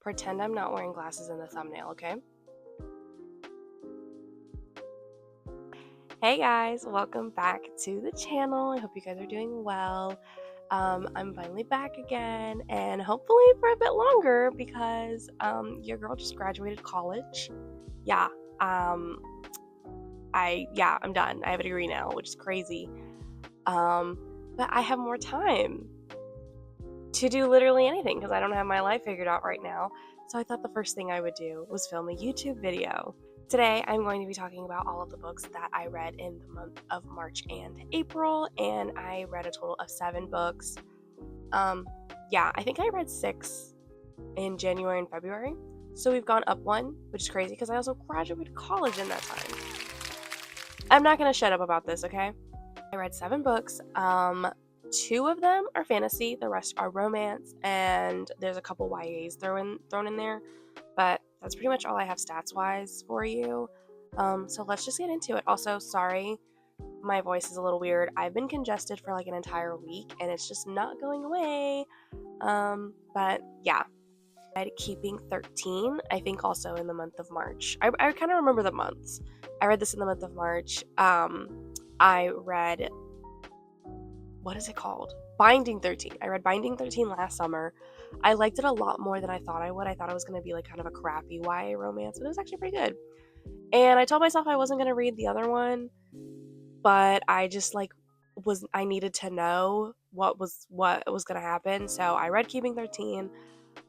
Pretend I'm not wearing glasses in the thumbnail, okay? Hey guys, welcome back to the channel. I hope you guys are doing well. I'm finally back again, and hopefully for a bit longer because your girl just graduated college. Yeah, um, I'm done. I have a degree now, which is crazy. But I have more time to do literally anything because I don't have my life figured out right now. So I thought the first thing I would do was film a YouTube video. Today, I'm going to be talking about all of the books that I read in the month of March and April, and I read a total of 7 books. I think I read 6 in January and February, so we've gone up 1, which is crazy because I also graduated college in that time. I'm not going to shut up about this, okay? I read 7 books. 2 of them are fantasy, the rest are romance, and there's a couple YAs thrown in there, but that's pretty much all I have stats-wise for you. So let's just get into it. Also, sorry, my voice is a little weird. I've been congested for like an entire week, and it's just not going away. But yeah. I read Keeping 13, I think also in the month of March. I kind of remember the months. I read this in the month of March. I read, what is it called? Binding 13. I read Binding 13 last summer. I liked it a lot more than I thought I would. I thought it was going to be like kind of a crappy YA romance, but it was actually pretty good. And I told myself I wasn't going to read the other one, but I just I needed to know what was going to happen. So I read Keeping 13.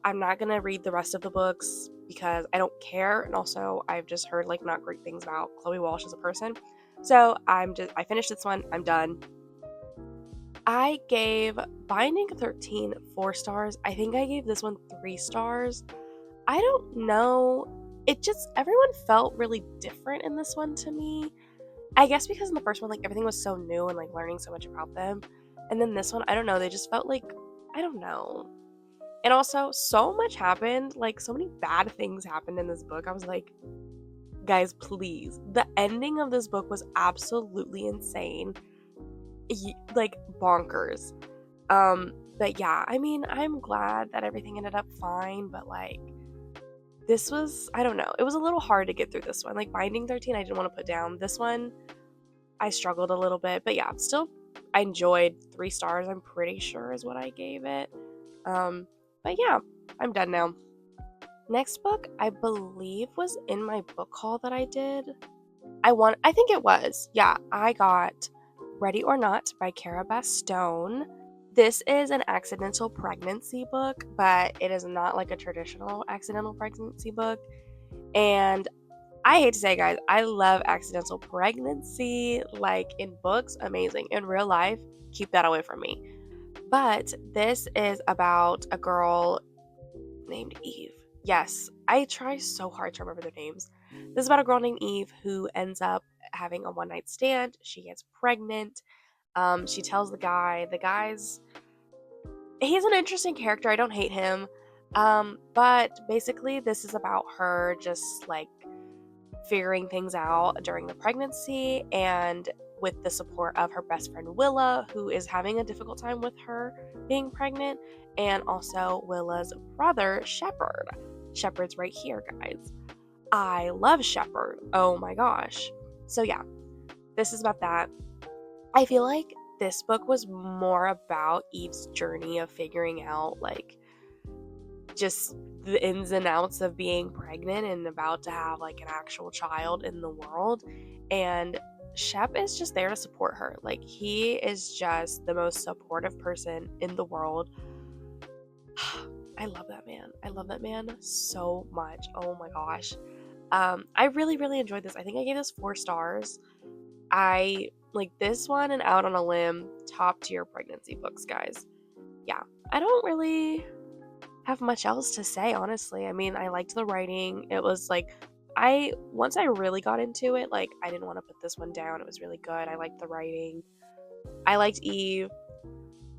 I'm not going to read the rest of the books because I don't care, and also I've just heard like not great things about Chloe Walsh as a person. So I finished this one. I'm done. I gave Binding 13 4 stars. I think I gave this one 3 stars. I don't know. Everyone felt really different in this one to me. I guess because in the first one, like, everything was so new and, like, learning so much about them. And then this one, I don't know, they just felt like, I don't know. And also, so much happened. Like, so many bad things happened in this book. I was like, guys, please. The ending of this book was absolutely insane. Like, bonkers. But yeah, I mean, I'm glad that everything ended up fine, but like, this was, I don't know, it was a little hard to get through this one. Like, Binding 13, I didn't want to put down. This one, I struggled a little bit, but yeah, still, I enjoyed 3 stars, I'm pretty sure is what I gave it. But yeah, I'm done now. Next book, I believe, was in my book haul that I did. I think it was. Yeah, I got Ready or Not by Cara Bastone. This is an accidental pregnancy book, but it is not like a traditional accidental pregnancy book. And I hate to say, guys, I love accidental pregnancy. Like, in books, amazing. In real life, keep that away from me. But this is about a girl named Eve. Yes, I try so hard to remember their names. This is about a girl named Eve who ends up having a one-night stand. She gets pregnant. She tells he's an interesting character. I don't hate him. But basically this is about her just like figuring things out during the pregnancy, and with the support of her best friend Willa, who is having a difficult time with her being pregnant, and also Willa's brother Shepherd. Shepherd's right here, guys. I love Shepherd. Oh my gosh. So yeah, this is about that. I feel like this book was more about Eve's journey of figuring out like just the ins and outs of being pregnant and about to have like an actual child in the world. And Shep is just there to support her. Like, he is just the most supportive person in the world. I love that man. I love that man so much. Oh my gosh. I really, really enjoyed this. I think I gave this 4 stars. I like this one and Out on a Limb, top tier pregnancy books, guys. Yeah, I don't really have much else to say, honestly. I mean, I liked the writing. It was like, once I really got into it, like, I didn't want to put this one down. It was really good. I liked the writing. I liked Eve.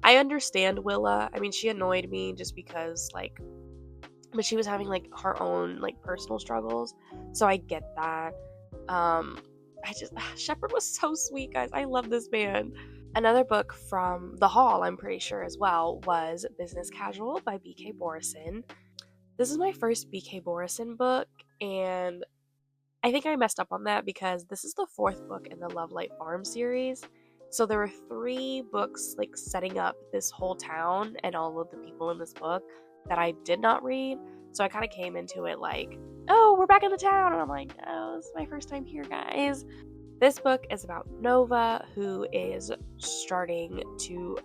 I understand Willa. I mean, she annoyed me just because, like, but she was having like her own like personal struggles, so I get that. I just Shepherd was so sweet, guys. I love this man. Another book from the haul, I'm pretty sure as well, was Business Casual by B.K. Borison. This is my first BK Borison book, and I think I messed up on that because this is the fourth book in the Lovelight Farm series. So there were three books like setting up this whole town and all of the people in this book that I did not read. So I kind of came into it like, oh, we're back in the town. And I'm like, oh, this is my first time here, guys. This book is about Nova, who is starting to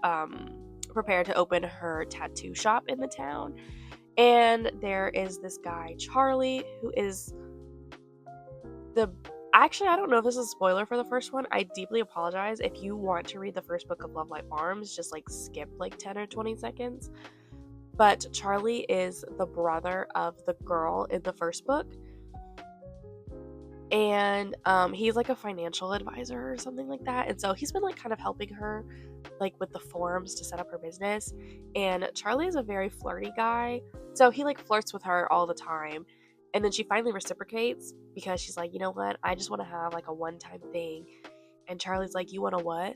prepare to open her tattoo shop in the town. And there is this guy, Charlie, who is the actually, I don't know if this is a spoiler for the first one. I deeply apologize. If you want to read the first book of Lovelight Farms, just like skip like 10 or 20 seconds. But Charlie is the brother of the girl in the first book. And he's like a financial advisor or something like that. And so he's been like kind of helping her like with the forms to set up her business. And Charlie is a very flirty guy. So he like flirts with her all the time. And then she finally reciprocates because she's like, you know what? I just want to have like a one-time thing. And Charlie's like, you want to what?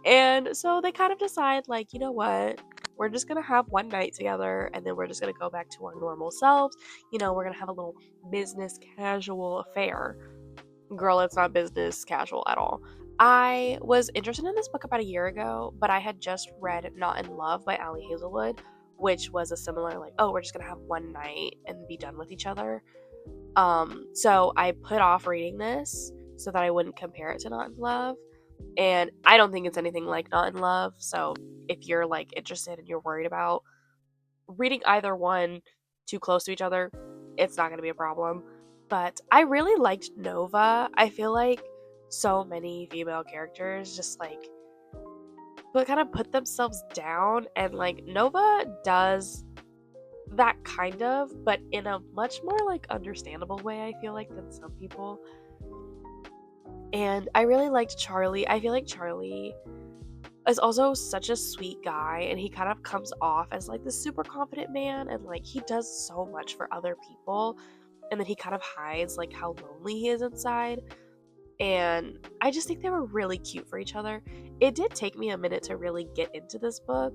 And so they kind of decide, like, you know what? We're just going to have one night together and then we're just going to go back to our normal selves. You know, we're going to have a little business casual affair. Girl, it's not business casual at all. I was interested in this book about a year ago, but I had just read Not in Love by Ali Hazelwood, which was a similar, like, oh, we're just going to have one night and be done with each other. So I put off reading this so that I wouldn't compare it to Not in Love. And I don't think it's anything like Not in Love. So if you're like interested and you're worried about reading either one too close to each other, it's not going to be a problem. But I really liked Nova. I feel like so many female characters just like but kind of put themselves down, and like Nova does that kind of, but in a much more like understandable way, I feel like, than some people. And I really liked Charlie. I feel like Charlie is also such a sweet guy, and he kind of comes off as like this super confident man, and like he does so much for other people, and then he kind of hides like how lonely he is inside. And I just think they were really cute for each other. It did take me a minute to really get into this book.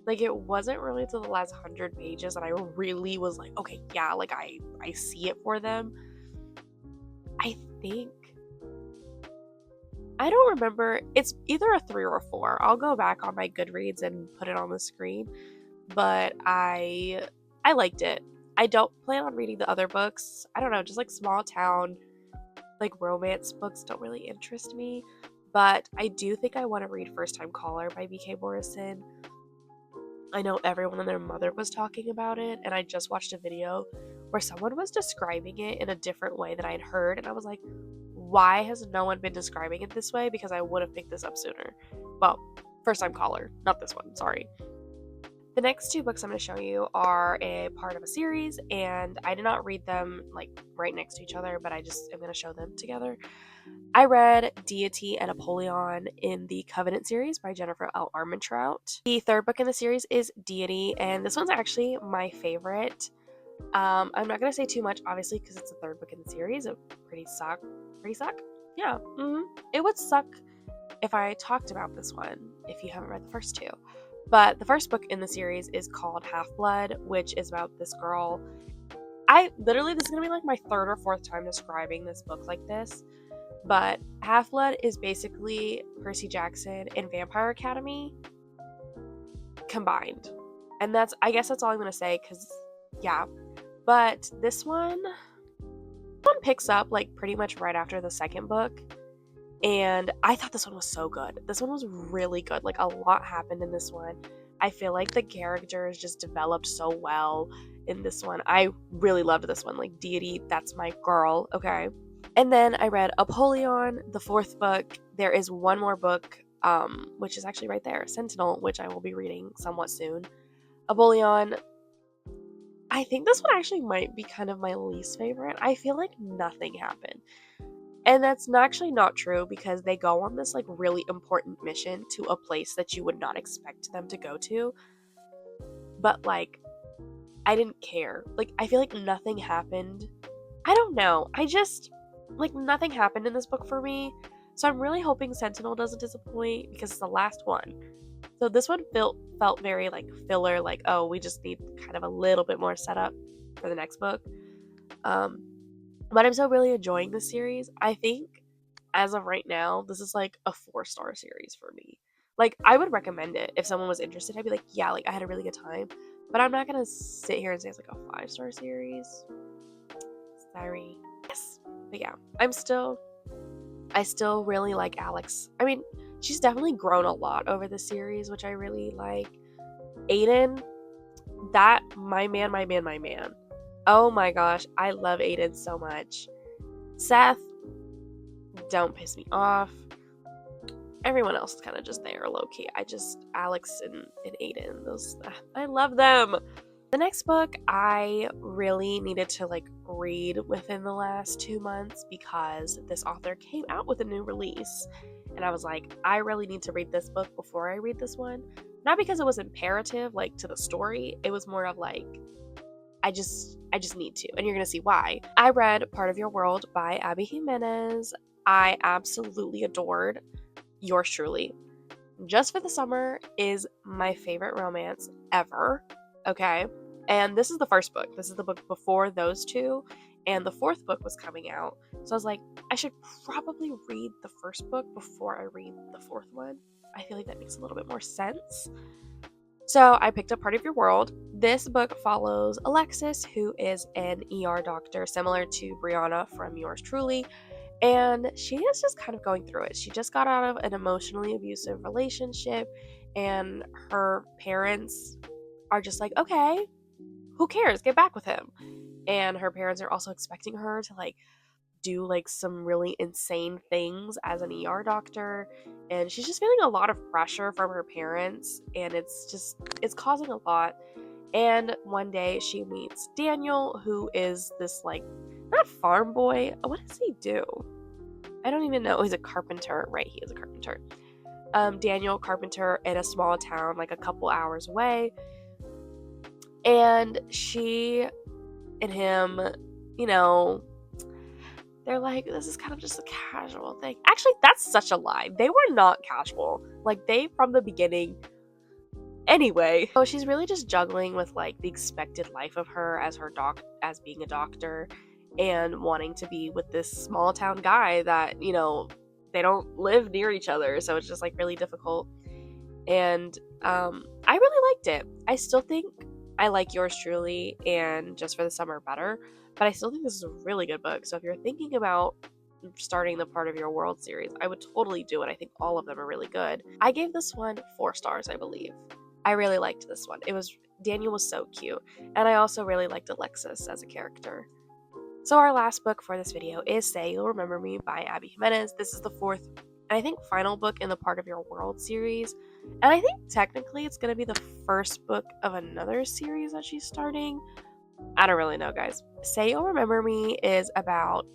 Like it wasn't really to the last 100 pages that I really was like, okay, yeah, like I see it for them. I think I don't remember. It's either a 3 or a 4. I'll go back on my Goodreads and put it on the screen. But I liked it. I don't plan on reading the other books. I don't know, just like small town like romance books don't really interest me. But I do think I want to read First Time Caller by BK Borison. I know everyone and their mother was talking about it, and I just watched a video where someone was describing it in a different way that I'd heard, and I was like, why has no one been describing it this way? Because I would have picked this up sooner. Well, First Time Caller, not this one, sorry. The next 2 books I'm going to show you are a part of a series, and I did not read them like right next to each other, but I just am going to show them together. I read Deity and Apollyon in the Covenant series by Jennifer L. Armentrout. The 3rd book in the series is Deity, and this one's actually my favorite. I'm not going to say too much, obviously, because it's the 3rd book in the series. It pretty suck. Yeah. It would suck if I talked about this one if you haven't read the first 2. But the first book in the series is called Half-Blood, which is about this girl. This is going to be like my 3rd or 4th time describing this book like this. But Half-Blood is basically Percy Jackson and Vampire Academy combined. And I guess that's all I'm going to say, because, yeah. But this one picks up like pretty much right after the 2nd book. And I thought this one was so good. This one was really good. Like, a lot happened in this one. I feel like the characters just developed so well in this one. I really loved this one. Like, Deity, that's my girl, okay? And then I read Apollyon, the 4th book. There is one more book, which is actually right there, Sentinel, which I will be reading somewhat soon. Apollyon, I think this one actually might be kind of my least favorite. I feel like nothing happened. And that's actually not true, because they go on this like really important mission to a place that you would not expect them to go to. But like, I didn't care. Like, I feel like nothing happened. I don't know. Nothing happened in this book for me. So I'm really hoping Sentinel doesn't disappoint, because it's the last one. So this one felt very like filler, like, oh, we just need kind of a little bit more setup for the next book. Um, but I'm still really enjoying this series. I think as of right now, this is like a 4-star series for me. Like, I would recommend it if someone was interested. I'd be like, yeah, like I had a really good time. But I'm not gonna sit here and say it's like a 5-star series. Sorry. Yes. But yeah, I still really like Alex. I mean, she's definitely grown a lot over the series, which I really like. Aiden, that my man, my man, my man. Oh my gosh, I love Aiden so much. Seth, don't piss me off. Everyone else is kind of just there, low key. Alex and Aiden, I love them. The next book I really needed to like read within the last 2 months because this author came out with a new release. And I was like, I really need to read this book before I read this one. Not because it was imperative, like to the story. It was more of like, I just need to, and you're gonna see why. I read Part of Your World by Abby Jimenez. I absolutely adored Yours Truly. Just for the Summer is my favorite romance ever. Okay. And this is the first book. This is the book before those two. And the fourth book was coming out. So I was like, I should probably read the first book before I read the fourth one. I feel like that makes a little bit more sense. So I picked up Part of Your World. This book follows Alexis, who is an ER doctor similar to Brianna from Yours Truly. And she is just kind of going through it. She just got out of an emotionally abusive relationship, and her parents are just like, okay, who cares? Get back with him. And her parents are also expecting her to like do like some really insane things as an ER doctor, and she's just feeling a lot of pressure from her parents, and it's causing a lot. And one day she meets Daniel, who is this like not farm boy. What does he do? I don't even know. He's a carpenter, right? He is a carpenter. Daniel Carpenter in a small town, like a couple hours away. And she and him, you know, they're like, this is kind of just a casual thing. Actually, that's such a lie. They were not casual. Like, they, from the beginning. Anyway, so she's really just juggling with like the expected life of her as being a doctor, and wanting to be with this small town guy that, they don't live near each other, so it's just like really difficult. And I really liked it. I still think I like Yours Truly and Just for the Summer better, but I still think this is a really good book. So if you're thinking about starting the Part of Your World series, I would totally do it. I think all of them are really good. I gave this one 4 stars, I believe. I really liked this one. Daniel was so cute, and I also really liked Alexis as a character. So our last book for this video is Say You'll Remember Me by Abby Jimenez. This is the fourth, and I think final book in the Part of Your World series. And I think technically it's going to be the first book of another series that she's starting. I don't really know, guys. Say You'll Remember Me is about...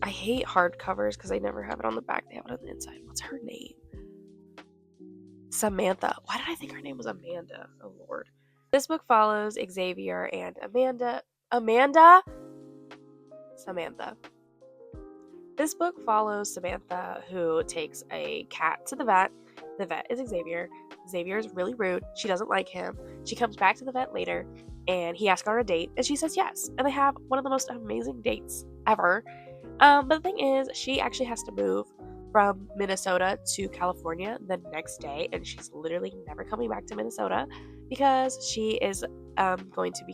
I hate hardcovers because I never have it on the back. They have it on the inside. What's her name? Samantha. Why did I think her name was Amanda? Oh, Lord. This book follows Xavier and Amanda. Samantha. This book follows Samantha, who takes a cat to the vet. The vet is Xavier. Xavier is really rude. She doesn't like him. She comes back to the vet later, and he asks her on a date, and she says yes. And they have one of the most amazing dates ever. But the thing is, she actually has to move from Minnesota to California the next day, and she's literally never coming back to Minnesota because she is going to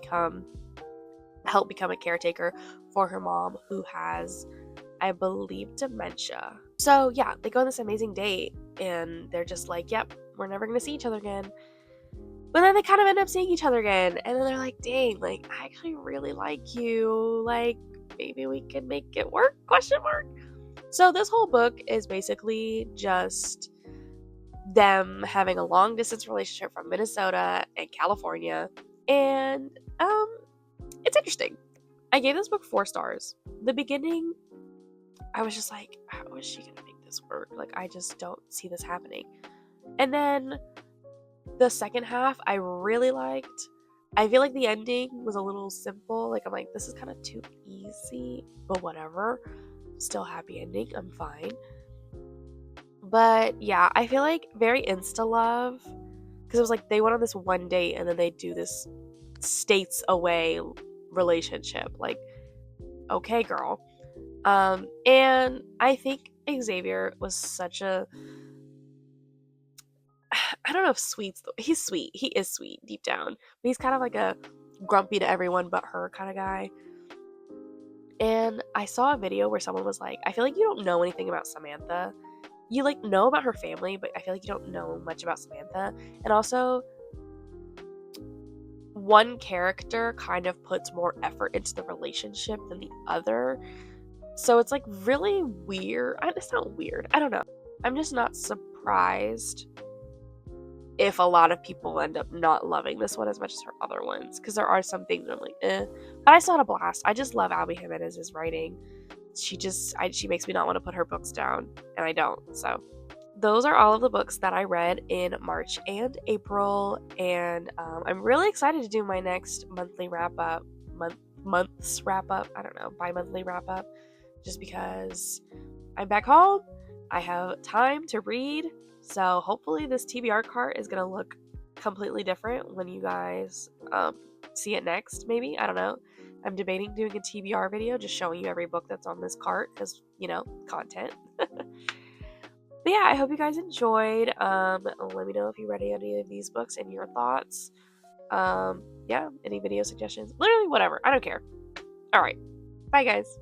help become a caretaker for her mom, who has, I believe, dementia. So yeah, they go on this amazing date, and they're just like, yep, we're never gonna see each other again. But then they kind of end up seeing each other again, and then they're like, dang, like, I actually really like you, like, maybe we can make it work, question mark. So this whole book is basically just them having a long distance relationship from Minnesota and California, and it's interesting. I gave this book 4 stars. The beginning, I was just like, how is she gonna make this work? Like, I just don't see this happening. And then the second half, I really liked. I feel like the ending was a little simple. Like, I'm like, this is kind of too easy, but whatever. Still happy ending. I'm fine. But yeah, I feel like very insta love because it was like they went on this one date and then they do this states away relationship. Like, okay, girl. And I think Xavier was such a I don't know if sweet's he's sweet. He is sweet deep down. But he's kind of like a grumpy to everyone but her kind of guy. And I saw a video where someone was like, I feel like you don't know anything about Samantha. You like know about her family, but I feel like you don't know much about Samantha. And also, one character kind of puts more effort into the relationship than the other. So it's like really weird. It's not weird. I don't know. I'm just not surprised if a lot of people end up not loving this one as much as her other ones, because there are some things that I'm like, eh. But I still had a blast. I just love Abby Jimenez's writing. She makes me not want to put her books down, and I don't. So those are all of the books that I read in March and April, and I'm really excited to do my next monthly wrap up, months wrap up. I don't know, bi-monthly wrap up, just because I'm back home. I have time to read, so hopefully this TBR cart is gonna look completely different when you guys see it next. Maybe, I don't know. I'm debating doing a TBR video, just showing you every book that's on this cart, because content. But yeah, I hope you guys enjoyed. Let me know if you read any of these books and your thoughts. Yeah, any video suggestions, literally whatever. I don't care. All right, bye guys.